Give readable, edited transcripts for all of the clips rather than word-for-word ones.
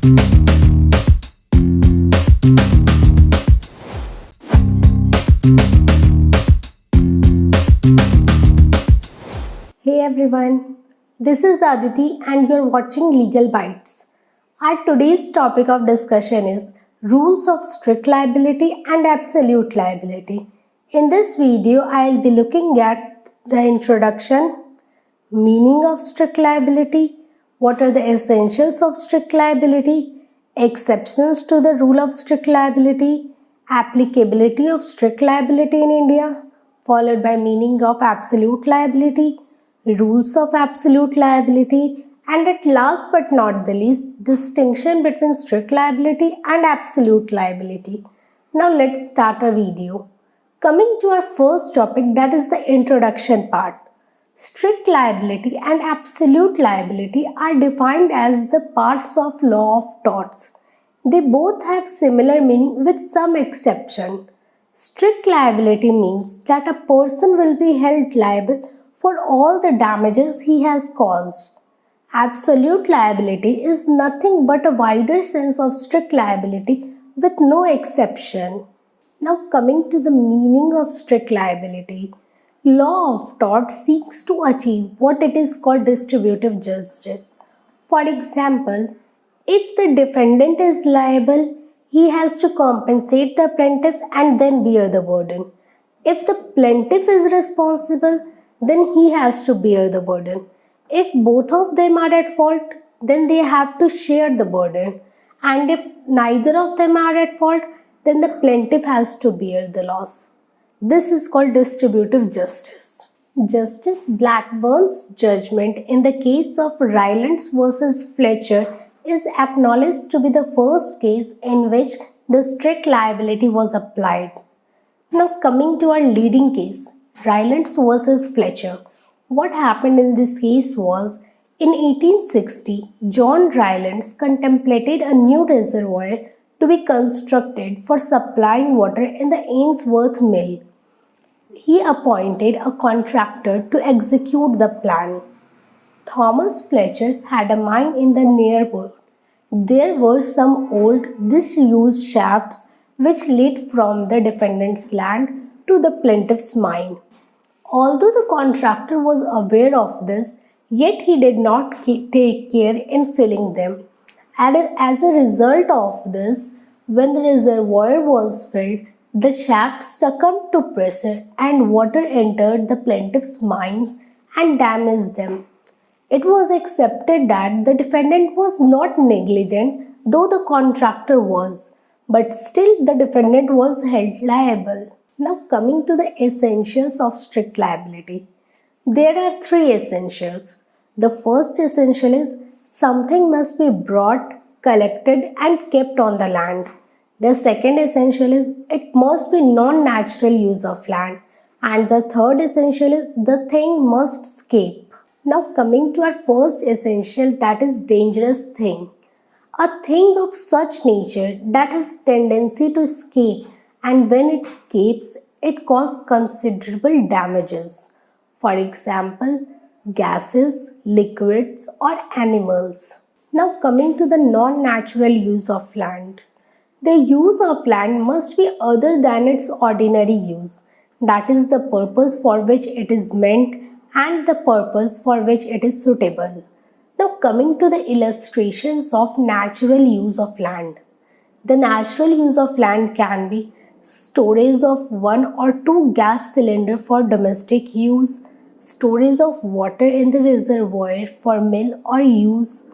Hey everyone, this is Aditi and you're watching Legal Bites. Our today's topic of discussion is rules of strict liability and absolute liability. In this video, I'll be looking at the introduction, meaning of strict liability, what are the essentials of strict liability, exceptions to the rule of strict liability, applicability of strict liability in India, followed by meaning of absolute liability, rules of absolute liability, and at last but not the least, distinction between strict liability and absolute liability. Now let's start our video. Coming to our first topic, that is the introduction part. Strict liability and absolute liability are defined as the parts of law of torts. They both have similar meaning with some exception. Strict liability means that a person will be held liable for all the damages he has caused. Absolute liability is nothing but a wider sense of strict liability with no exception. Now coming to the meaning of strict liability. Law of torts seeks to achieve what it is called distributive justice. For example, if the defendant is liable, he has to compensate the plaintiff and then bear the burden. If the plaintiff is responsible, then he has to bear the burden. If both of them are at fault, then they have to share the burden. And if neither of them are at fault, then the plaintiff has to bear the loss. This is called distributive justice. Justice Blackburn's judgment in the case of Rylands versus Fletcher is acknowledged to be the first case in which the strict liability was applied. Now coming to our leading case, Rylands versus Fletcher. What happened in this case was, in 1860, John Rylands contemplated a new reservoir to be constructed for supplying water in the Ainsworth mill. He appointed a contractor to execute the plan. Thomas Fletcher had a mine in the neighborhood. There were some old disused shafts which led from the defendant's land to the plaintiff's mine. Although the contractor was aware of this, yet he did not take care in filling them. And as a result of this, when the reservoir was filled, the shaft succumbed to pressure and water entered the plaintiff's mines and damaged them. It was accepted that the defendant was not negligent, though the contractor was, but still the defendant was held liable. Now coming to the essentials of strict liability. There are three essentials. The first essential is something must be brought, collected and kept on the land. The second essential is it must be non-natural use of land. And the third essential is the thing must escape. Now coming to our first essential, that is dangerous thing. A thing of such nature that has tendency to escape, and when it escapes, it causes considerable damages. For example, gases, liquids or animals. Now coming to the non-natural use of land. The use of land must be other than its ordinary use. That is the purpose for which it is meant and the purpose for which it is suitable. Now coming to the illustrations of natural use of land. The natural use of land can be storage of 1 or 2 gas cylinders for domestic use, storage of water in the reservoir for mill or use,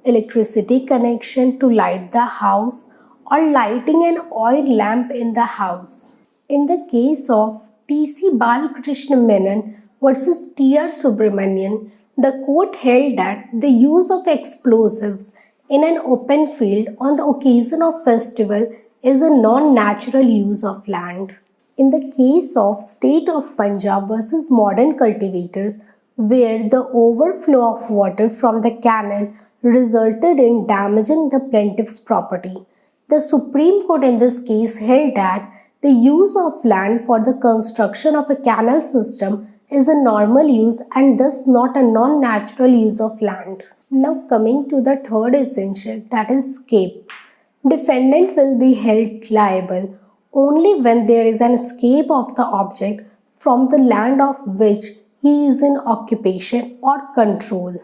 electricity connection to light the house, or lighting an oil lamp in the house. In the case of T.C. Balakrishna Menon versus T.R. Subramanian, the court held that the use of explosives in an open field on the occasion of festival is a non-natural use of land. In the case of State of Punjab versus modern cultivators, where the overflow of water from the canal resulted in damaging the plaintiff's property, the Supreme Court in this case held that the use of land for the construction of a canal system is a normal use and thus not a non-natural use of land. Now coming to the third essential, that is escape. Defendant will be held liable only when there is an escape of the object from the land of which he is in occupation or control.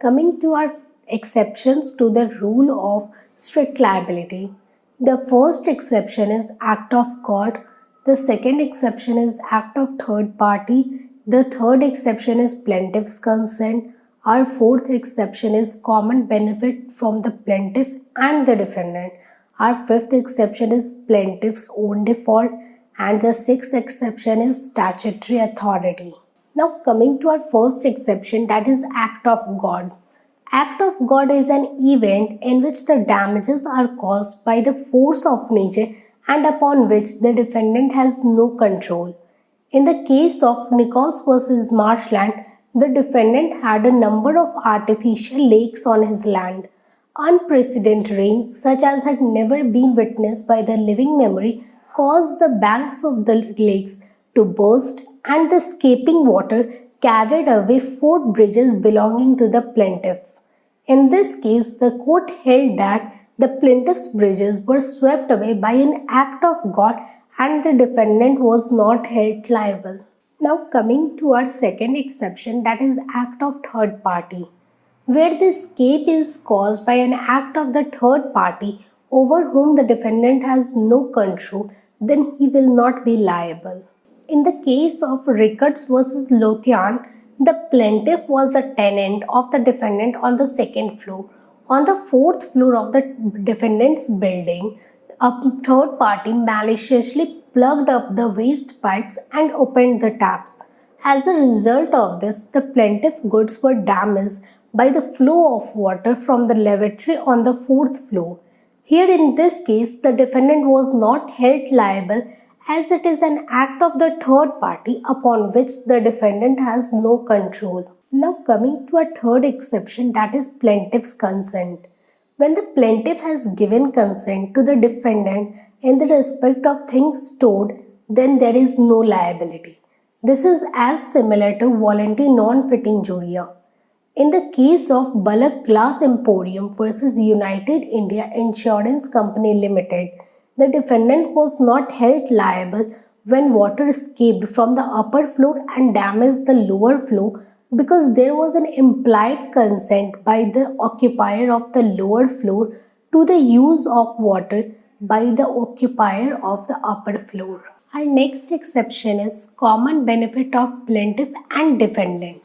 Coming to our exceptions to the rule of strict liability. The first exception is act of God. The second exception is act of third party. The third exception is plaintiff's consent. Our fourth exception is common benefit from the plaintiff and the defendant. Our fifth exception is plaintiff's own default. And the sixth exception is statutory authority. Now coming to our first exception, that is act of God. Act of God is an event in which the damages are caused by the force of nature and upon which the defendant has no control. In the case of Nichols versus Marshland, the defendant had a number of artificial lakes on his land. Unprecedented rain, such as had never been witnessed by the living memory, caused the banks of the lakes to burst and the escaping water carried away 4 bridges belonging to the plaintiff. In this case, the court held that the plaintiff's bridges were swept away by an act of God and the defendant was not held liable. Now coming to our second exception, that is act of third party. Where the escape is caused by an act of the third party over whom the defendant has no control, then he will not be liable. In the case of Ricketts versus Lothian, the plaintiff was a tenant of the defendant on the second floor. On the fourth floor of the defendant's building, a third party maliciously plugged up the waste pipes and opened the taps. As a result of this, the plaintiff's goods were damaged by the flow of water from the lavatory on the fourth floor. Here in this case, the defendant was not held liable as it is an act of the third party upon which the defendant has no control. Now coming to a third exception, that is plaintiff's consent. When the plaintiff has given consent to the defendant in the respect of things stored, then there is no liability. This is as similar to voluntary non-fitting injuria. In the case of Bullock Glass Emporium versus United India Insurance Company Limited, the defendant was not held liable when water escaped from the upper floor and damaged the lower floor because there was an implied consent by the occupier of the lower floor to the use of water by the occupier of the upper floor. Our next exception is common benefit of plaintiff and defendant,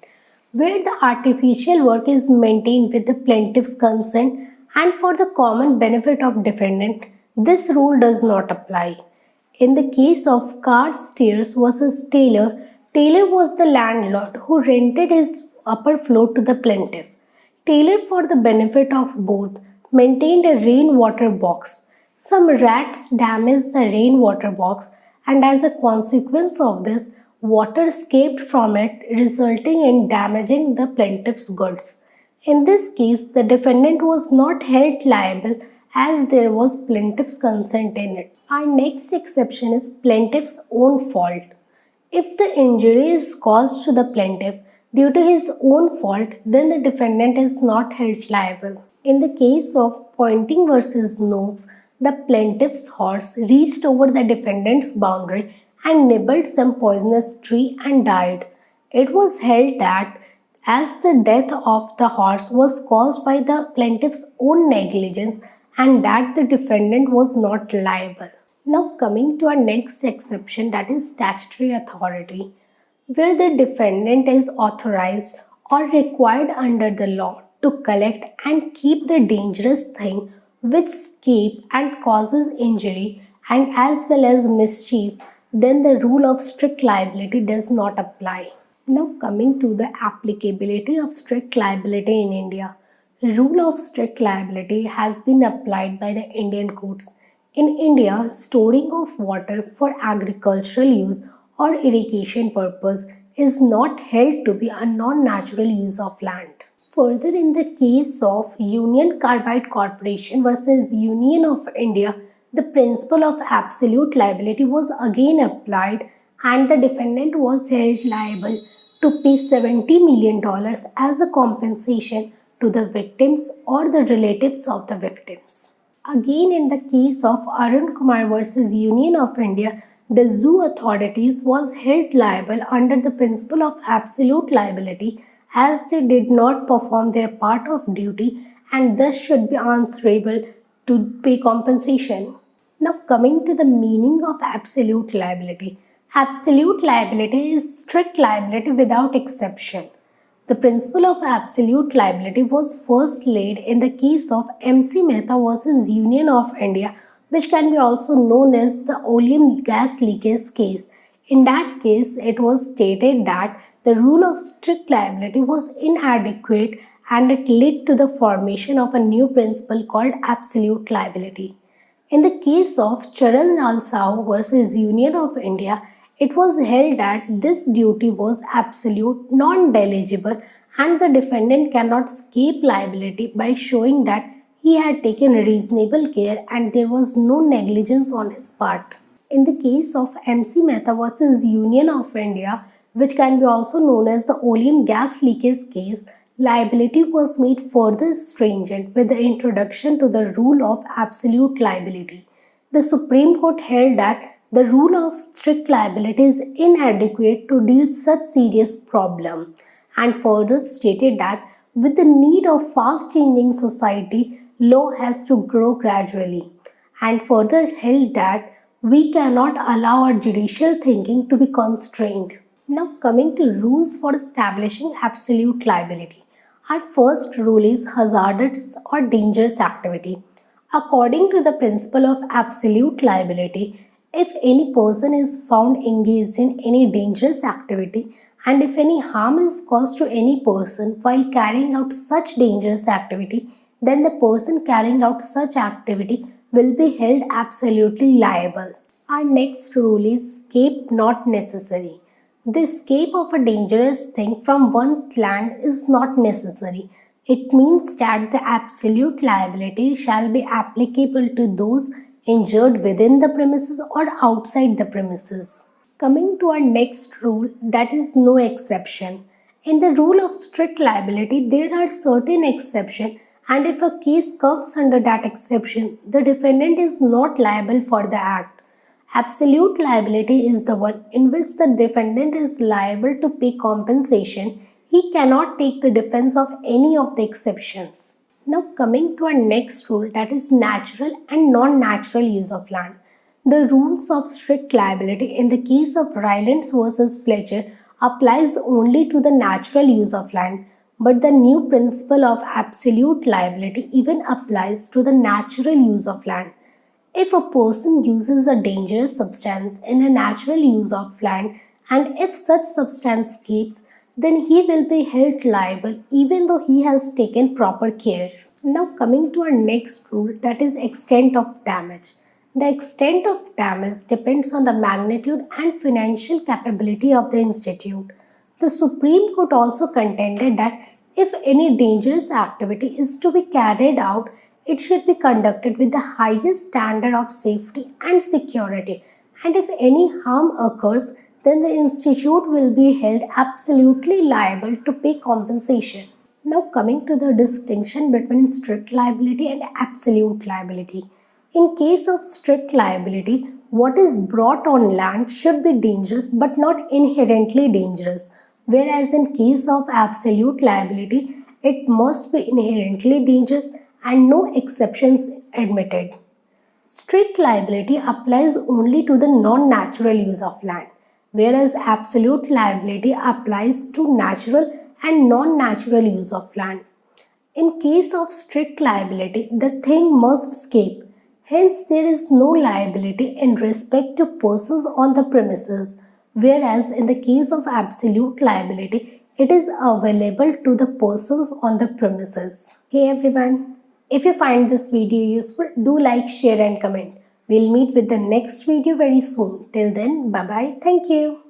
where the artificial work is maintained with the plaintiff's consent and for the common benefit of defendant, this rule does not apply. In the case of Carstairs versus Taylor, Taylor was the landlord who rented his upper floor to the plaintiff. Taylor, for the benefit of both, maintained a rainwater box. Some rats damaged the rainwater box, and as a consequence of this, water escaped from it, resulting in damaging the plaintiff's goods. In this case, the defendant was not held liable as there was plaintiff's consent in it. Our next exception is plaintiff's own fault. If the injury is caused to the plaintiff due to his own fault, then the defendant is not held liable. In the case of Pointing versus Noakes, the plaintiff's horse reached over the defendant's boundary and nibbled some poisonous tree and died. It was held that as the death of the horse was caused by the plaintiff's own negligence and that the defendant was not liable. Now coming to our next exception, that is statutory authority, where the defendant is authorized or required under the law to collect and keep the dangerous thing which escape and causes injury and as well as mischief, then the rule of strict liability does not apply. Now coming to the applicability of strict liability in India. Rule of strict liability has been applied by the Indian courts. In India, storing of water for agricultural use or irrigation purpose is not held to be a non-natural use of land. Further, in the case of Union Carbide Corporation versus Union of India, the principle of absolute liability was again applied and the defendant was held liable to pay $70 million as a compensation to the victims or the relatives of the victims. Again, in the case of Arun Kumar versus Union of India, the zoo authorities was held liable under the principle of absolute liability as they did not perform their part of duty and thus should be answerable to pay compensation. Now coming to the meaning of absolute liability. Absolute liability is strict liability without exception. The principle of absolute liability was first laid in the case of M.C.Mehta versus Union of India, which can be also known as the oleum gas leakage case. In that case, it was stated that the rule of strict liability was inadequate and it led to the formation of a new principle called absolute liability. In the case of Charan Lal Sahu versus Union of India, it was held that this duty was absolute, non-delegible, and the defendant cannot escape liability by showing that he had taken reasonable care and there was no negligence on his part. In the case of M.C.Mehta versus Union of India, which can be also known as the oleum gas leakage case, liability was made further stringent with the introduction to the rule of absolute liability. The Supreme Court held that the rule of strict liability is inadequate to deal such serious problem and further stated that with the need of fast changing society, law has to grow gradually and further held that we cannot allow our judicial thinking to be constrained. Now coming to rules for establishing absolute liability. Our first rule is hazardous or dangerous activity. According to the principle of absolute liability, if any person is found engaged in any dangerous activity and if any harm is caused to any person while carrying out such dangerous activity, then the person carrying out such activity will be held absolutely liable. Our next rule is escape not necessary. The escape of a dangerous thing from one's land is not necessary. It means that the absolute liability shall be applicable to those injured within the premises or outside the premises. Coming to our next rule, that is no exception. In the rule of strict liability, there are certain exceptions, and if a case comes under that exception, the defendant is not liable for the act. Absolute liability is the one in which the defendant is liable to pay compensation. He cannot take the defense of any of the exceptions. Now coming to our next rule, that is natural and non-natural use of land. The rules of strict liability in the case of Rylands versus Fletcher applies only to the natural use of land, but the new principle of absolute liability even applies to the natural use of land. If a person uses a dangerous substance in a natural use of land and if such substance escapes, then he will be held liable even though he has taken proper care. Now coming to our next rule, that is extent of damage. The extent of damage depends on the magnitude and financial capability of the institute. The Supreme Court also contended that if any dangerous activity is to be carried out, it should be conducted with the highest standard of safety and security, and if any harm occurs, then the institute will be held absolutely liable to pay compensation. Now coming to the distinction between strict liability and absolute liability. In case of strict liability, what is brought on land should be dangerous but not inherently dangerous, whereas in case of absolute liability, it must be inherently dangerous and no exceptions admitted. Strict liability applies only to the non-natural use of land, whereas absolute liability applies to natural and non-natural use of land. In case of strict liability, the thing must escape. Hence, there is no liability in respect to persons on the premises, whereas in the case of absolute liability, it is available to the persons on the premises. Hey everyone, if you find this video useful, do like, share and comment. We'll meet with the next video very soon. Till then, bye bye. Thank you.